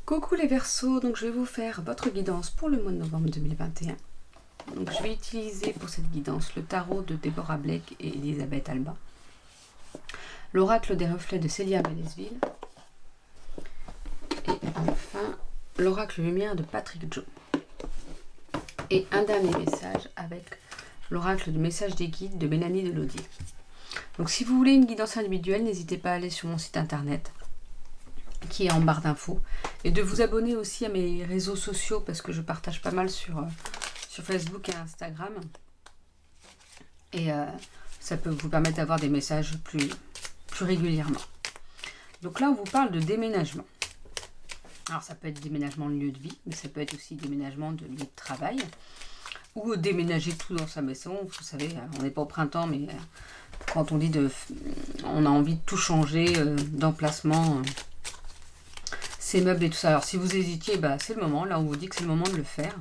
Coucou les Verseaux, donc je vais vous faire votre guidance pour le mois de novembre 2021. Donc je vais utiliser pour cette guidance le tarot de Deborah Blake et Elisabeth Alba, l'oracle des reflets de Célia Melesville et enfin l'oracle lumière de Patrick Joe. Et un dernier message avec l'oracle du message des guides de Mélanie Delaudier. Donc si vous voulez une guidance individuelle, n'hésitez pas à aller sur mon site internet qui est en barre d'infos, et de vous abonner aussi à mes réseaux sociaux parce que je partage pas mal sur Facebook et Instagram, et ça peut vous permettre d'avoir des messages plus régulièrement. Donc là on vous parle de déménagement. Alors ça peut être déménagement de lieu de vie, mais ça peut être aussi déménagement de lieu de travail, ou déménager tout dans sa maison. Vous savez, on n'est pas au printemps, mais quand on dit on a envie de tout changer, d'emplacement, ces meubles et tout ça. Alors si vous hésitiez, c'est le moment. Là on vous dit que c'est le moment de le faire.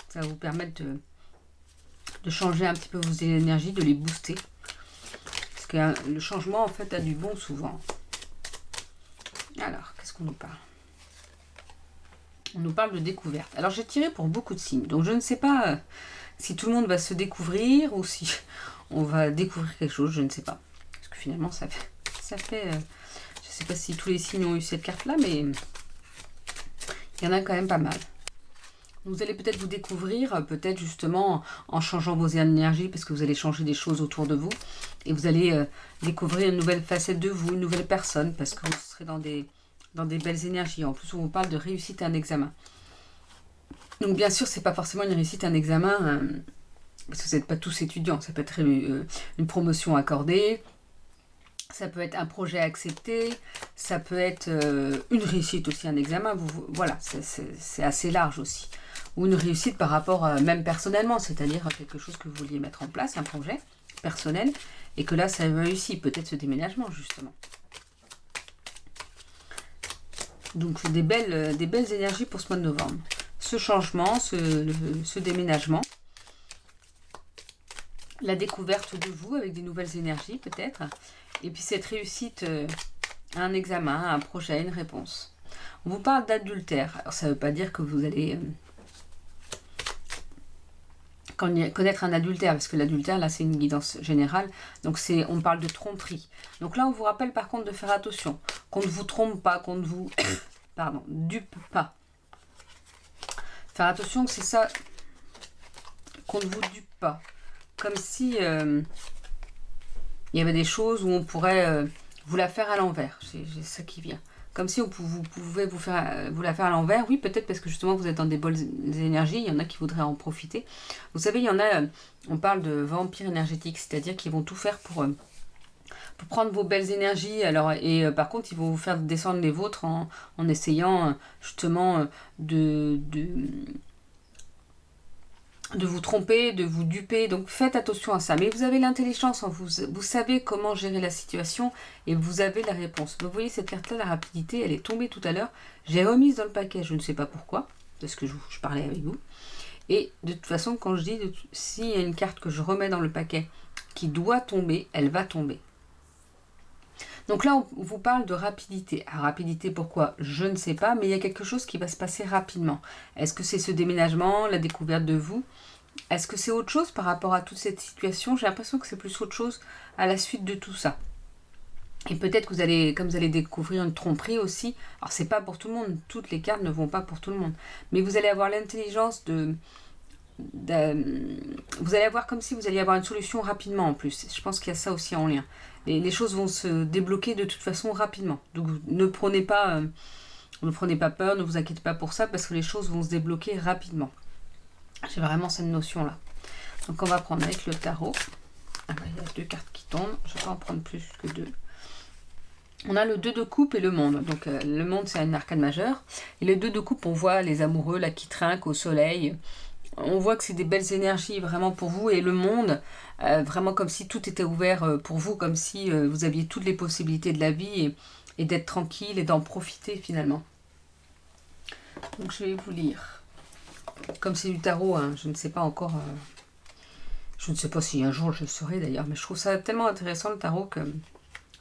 Ça va vous permettre de changer un petit peu vos énergies, de les booster. Parce que le changement en fait a du bon souvent. Alors, qu'est-ce qu'on nous parle? On nous parle de découverte. Alors j'ai tiré pour beaucoup de signes. Donc je ne sais pas si tout le monde va se découvrir ou si on va découvrir quelque chose, je ne sais pas. Parce que finalement ça fait je ne sais pas si tous les signes ont eu cette carte-là, mais il y en a quand même pas mal. Vous allez peut-être vous découvrir, peut-être justement en changeant vos énergies, parce que vous allez changer des choses autour de vous. Et vous allez découvrir une nouvelle facette de vous, une nouvelle personne, parce que vous serez dans des belles énergies. En plus, on vous parle de réussite à un examen. Donc bien sûr, c'est pas forcément une réussite à un examen, parce que vous n'êtes pas tous étudiants. Ça peut être une promotion accordée. Ça peut être un projet accepté, ça peut être une réussite aussi, un examen. Voilà, c'est assez large aussi. Ou une réussite par rapport, même personnellement, c'est-à-dire quelque chose que vous vouliez mettre en place, un projet personnel, et que là, ça réussit. Peut-être ce déménagement, justement. Donc, des belles énergies pour ce mois de novembre. Ce changement, ce déménagement. La découverte de vous avec des nouvelles énergies, peut-être. Et puis cette réussite à un examen, à un projet, à une réponse. On vous parle d'adultère. Alors ça ne veut pas dire que vous allez connaître un adultère, parce que l'adultère, là, c'est une guidance générale. Donc on parle de tromperie. Donc là, on vous rappelle par contre de faire attention. Qu'on ne vous trompe pas, qu'on ne vous dupe pas. Faire attention que c'est ça, qu'on ne vous dupe pas. Comme si il y avait des choses où on pourrait vous la faire à l'envers. C'est ça qui vient. Comme si vous pouvez vous la faire à l'envers. Oui, peut-être parce que justement vous êtes dans des bonnes énergies. Il y en a qui voudraient en profiter. Vous savez, il y en a, on parle de vampires énergétiques, c'est-à-dire qu'ils vont tout faire pour prendre vos belles énergies. Alors, et par contre, ils vont vous faire descendre les vôtres en essayant justement de vous tromper, de vous duper. Donc faites attention à ça. Mais vous avez l'intelligence en vous. Vous savez comment gérer la situation et vous avez la réponse. Vous voyez cette carte-là, la rapidité, elle est tombée tout à l'heure. J'ai remise dans le paquet, je ne sais pas pourquoi, parce que je parlais avec vous. Et de toute façon, quand je dis, s'il y a une carte que je remets dans le paquet qui doit tomber, elle va tomber. Donc là, on vous parle de rapidité. Alors, rapidité, pourquoi? Je ne sais pas, mais il y a quelque chose qui va se passer rapidement. Est-ce que c'est ce déménagement, la découverte de vous? Est-ce que c'est autre chose par rapport à toute cette situation? J'ai l'impression que c'est plus autre chose à la suite de tout ça. Et peut-être que comme vous allez découvrir une tromperie aussi, alors c'est pas pour tout le monde, toutes les cartes ne vont pas pour tout le monde, mais vous allez avoir l'intelligence vous allez avoir comme si vous alliez avoir une solution rapidement en plus. Je pense qu'il y a ça aussi en lien. Les choses vont se débloquer de toute façon rapidement. Donc ne prenez pas peur, ne vous inquiétez pas pour ça, parce que les choses vont se débloquer rapidement. J'ai vraiment cette notion-là. Donc on va prendre avec le tarot. Alors, il y a 2 cartes qui tombent. Je ne vais pas en prendre plus que 2. On a le 2 de coupe et le monde. Donc le monde, c'est un arcane majeur. Et le 2 de coupe, on voit les amoureux là qui trinquent au soleil. On voit que c'est des belles énergies vraiment pour vous. Et le monde, vraiment comme si tout était ouvert pour vous, comme si vous aviez toutes les possibilités de la vie et d'être tranquille et d'en profiter finalement. Donc je vais vous lire. Comme c'est du tarot, hein, je ne sais pas encore... je ne sais pas si un jour je le saurai d'ailleurs, mais je trouve ça tellement intéressant le tarot que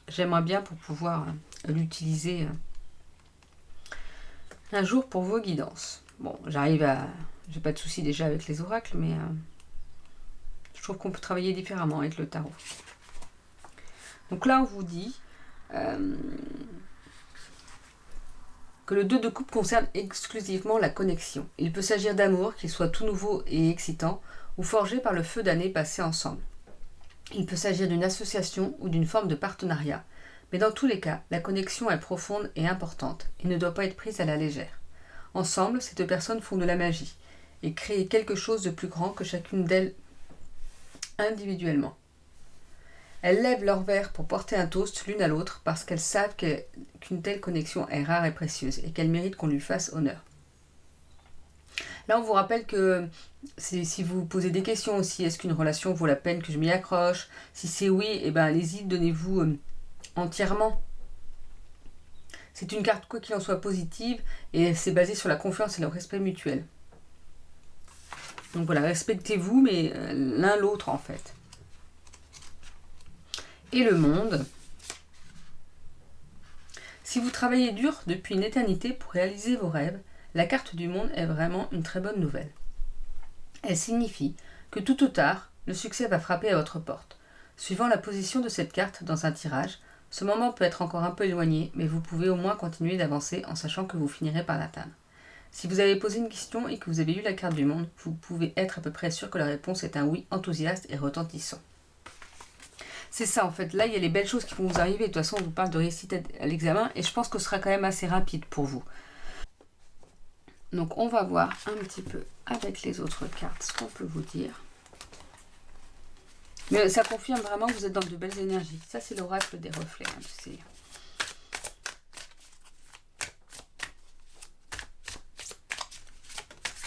j'aimerais bien pour pouvoir l'utiliser Un jour pour vos guidances. Bon, j'arrive à... J'ai pas de souci déjà avec les oracles, mais je trouve qu'on peut travailler différemment avec le tarot. Donc là, on vous dit que le 2 de coupe concerne exclusivement la connexion. Il peut s'agir d'amour, qu'il soit tout nouveau et excitant, ou forgé par le feu d'années passées ensemble. Il peut s'agir d'une association ou d'une forme de partenariat, mais dans tous les cas, la connexion est profonde et importante et ne doit pas être prise à la légère. Ensemble, ces deux personnes font de la magie et créent quelque chose de plus grand que chacune d'elles individuellement. Elles lèvent leur verre pour porter un toast l'une à l'autre parce qu'elles savent qu'une telle connexion est rare et précieuse et qu'elle mérite qu'on lui fasse honneur. Là, on vous rappelle que si vous vous posez des questions aussi, est-ce qu'une relation vaut la peine que je m'y accroche? Si c'est oui, eh ben, allez-y, donnez-vous entièrement. C'est une carte quoi qu'il en soit positive et c'est basé sur la confiance et le respect mutuel. Donc voilà, respectez-vous, mais l'un l'autre en fait. Et le monde. Si vous travaillez dur depuis une éternité pour réaliser vos rêves, la carte du monde est vraiment une très bonne nouvelle. Elle signifie que tôt ou tard, le succès va frapper à votre porte. Suivant la position de cette carte dans un tirage, ce moment peut être encore un peu éloigné, mais vous pouvez au moins continuer d'avancer en sachant que vous finirez par l'atteindre. Si vous avez posé une question et que vous avez eu la carte du monde, vous pouvez être à peu près sûr que la réponse est un oui enthousiaste et retentissant. C'est ça en fait, là il y a les belles choses qui vont vous arriver, de toute façon on vous parle de réussite à l'examen et je pense que ce sera quand même assez rapide pour vous. Donc on va voir un petit peu avec les autres cartes ce qu'on peut vous dire. Mais ça confirme vraiment que vous êtes dans de belles énergies. Ça c'est l'oracle des reflets, hein, tu sais.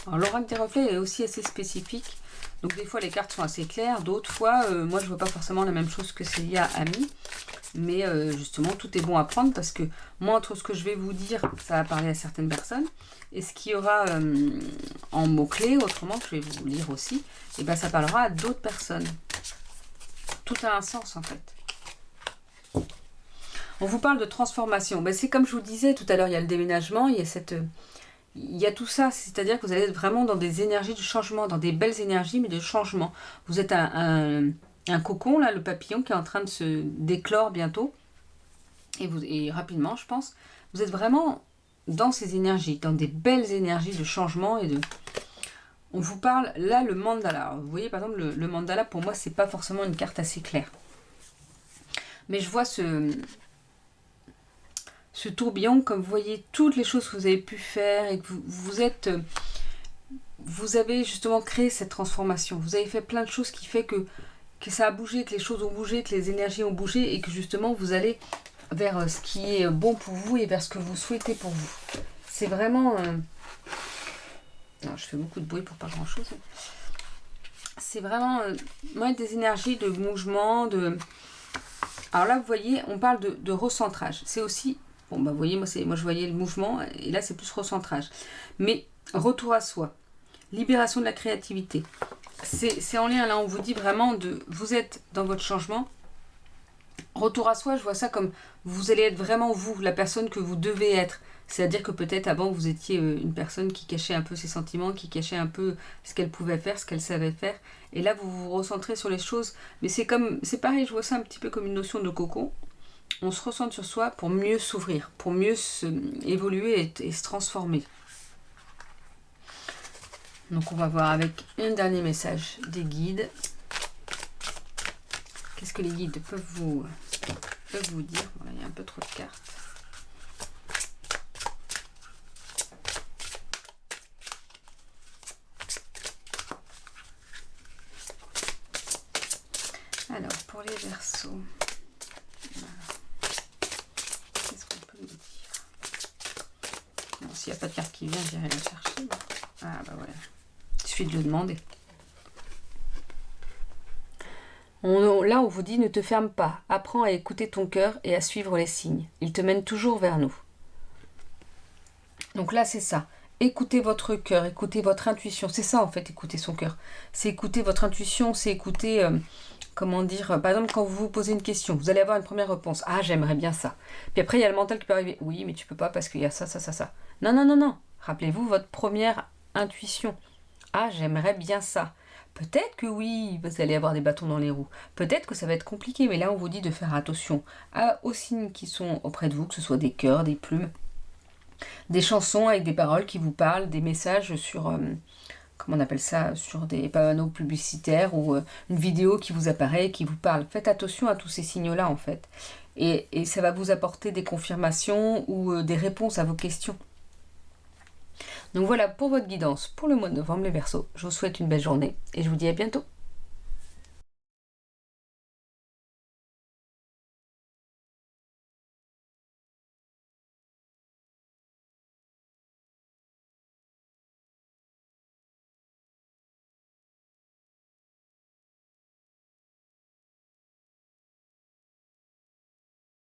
Alors l'oracle des reflets est aussi assez spécifique. Donc des fois les cartes sont assez claires, d'autres fois moi je vois pas forcément la même chose que Célia a mis, mais justement tout est bon à prendre parce que moi entre ce que je vais vous dire ça va parler à certaines personnes et ce qu'il y aura en mots-clés autrement que je vais vous lire aussi, et ben ça parlera à d'autres personnes. Tout a un sens en fait. On vous parle de transformation, ben, c'est comme je vous disais tout à l'heure, il y a le déménagement, il y a tout ça, c'est-à-dire que vous allez être vraiment dans des énergies de changement, dans des belles énergies, mais de changement. Vous êtes un cocon, là, le papillon, qui est en train de se déclore bientôt, et rapidement, je pense. Vous êtes vraiment dans ces énergies, dans des belles énergies de changement et de... On vous parle, là, le mandala. Alors, vous voyez, par exemple, le mandala, pour moi, c'est pas forcément une carte assez claire. Mais je vois ce tourbillon, comme vous voyez toutes les choses que vous avez pu faire et que vous avez justement créé cette transformation. Vous avez fait plein de choses qui fait que ça a bougé, que les choses ont bougé, que les énergies ont bougé et que justement vous allez vers ce qui est bon pour vous et vers ce que vous souhaitez pour vous. C'est vraiment... Non, je fais beaucoup de bruit pour pas grand chose. C'est vraiment des énergies de mouvement, de... Alors là, vous voyez, on parle de recentrage. C'est aussi... Bon, bah vous voyez, moi je voyais le mouvement, et là c'est plus recentrage. Mais retour à soi, libération de la créativité. C'est en lien, là on vous dit vraiment vous êtes dans votre changement. Retour à soi, je vois ça comme vous allez être vraiment vous, la personne que vous devez être. C'est-à-dire que peut-être avant vous étiez une personne qui cachait un peu ses sentiments, qui cachait un peu ce qu'elle pouvait faire, ce qu'elle savait faire. Et là vous vous recentrez sur les choses. Mais c'est pareil, je vois ça un petit peu comme une notion de cocon. On se recentre sur soi pour mieux s'ouvrir, pour mieux évoluer et se transformer. Donc on va voir avec un dernier message des guides. Qu'est-ce que les guides peuvent vous dire? Voilà, il y a un peu trop de cartes. Alors, pour les Verseaux, qu'est-ce qu'on peut nous dire? Bon, s'il n'y a pas de carte qui vient, j'irai la chercher. Ah bah voilà, il suffit de le demander. Là, on vous dit, ne te ferme pas. Apprends à écouter ton cœur et à suivre les signes. Il te mène toujours vers nous. Donc là, c'est ça. Écoutez votre cœur, écoutez votre intuition. C'est ça, en fait, écouter son cœur. C'est écouter votre intuition, c'est écouter comment dire, par exemple, quand vous vous posez une question, vous allez avoir une première réponse. Ah, j'aimerais bien ça. Puis après, il y a le mental qui peut arriver. Oui, mais tu peux pas parce qu'il y a ça, ça, ça, ça. Non, non, non, non. Rappelez-vous votre première intuition. Ah, j'aimerais bien ça. Peut-être que oui, vous allez avoir des bâtons dans les roues. Peut-être que ça va être compliqué, mais là, on vous dit de faire attention aux signes qui sont auprès de vous, que ce soit des cœurs, des plumes, des chansons avec des paroles qui vous parlent, des messages sur, comment on appelle ça, sur des panneaux publicitaires ou une vidéo qui vous apparaît, qui vous parle. Faites attention à tous ces signaux-là, en fait. Et ça va vous apporter des confirmations ou des réponses à vos questions. Donc voilà pour votre guidance pour le mois de novembre, les Verseaux. Je vous souhaite une belle journée et je vous dis à bientôt.